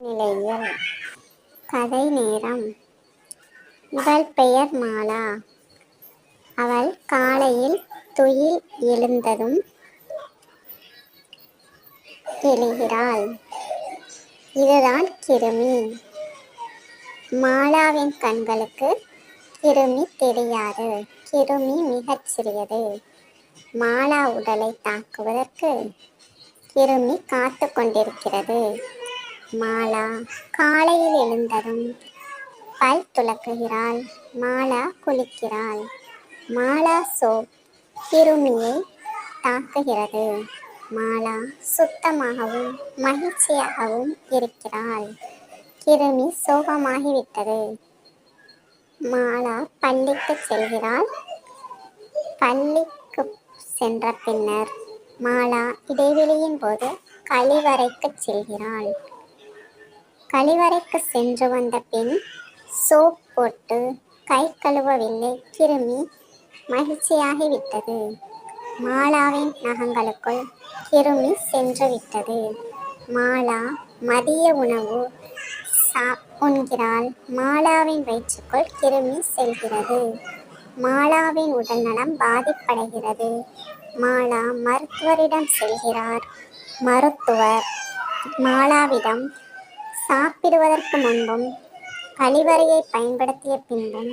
நிலையில் கதை நேரம். இவள் பெயர் மாலா. அவள் காலையில் துயில் எழுந்ததும் எழுகிறாள். இதுதான் கிருமி. மாலாவின் கண்களுக்கு கிருமி தெரியாது. கிருமி மிகச் சிறியது. மாலா உடலை தாக்குவதற்கு கிருமி காத்து கொண்டிருக்கிறது. மாலா காலையில் எழுந்ததும் பல் துலக்குகிறாள். மாலா குளிக்கிறாள். மாலா சோப் கிருமியை தாக்குகிறது. மாலா சுத்தமாகவும் மகிழ்ச்சியாகவும் இருக்கிறாள். கிருமி சோகமாகிவிட்டது. மாலா பள்ளிக்கு செல்கிறாள். பள்ளிக்கு சென்ற பின்னர் மாலா இடைவெளியின் போது கழிவறைக்கு செல்கிறாள். கழிவறைக்கு சென்று வந்த பின் சோப் போட்டு கை கழுவவில்லை. கிருமி மகிழ்ச்சியாகிவிட்டது. மாலாவின் நகங்களுக்குள் கிருமி சென்று விட்டது. மாலா மதிய உணவு உண்கிறாள். மாலாவின் வயிற்றுக்குள் கிருமி செல்கிறது. மாலாவின் உடல்நலம் பாதிப்படைகிறது. மாலா மருத்துவரிடம் செல்கிறார். மருத்துவர் மாலாவிடம் சாப்பிடுவதற்கு முன்பும் கழிவறையை பயன்படுத்திய பின்பும்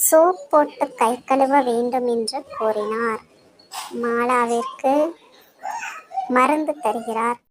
சோப் போட்டு கை கழுவ வேண்டும் என்று கூறினார். மாலாவிற்கு மருந்து தருகிறார்.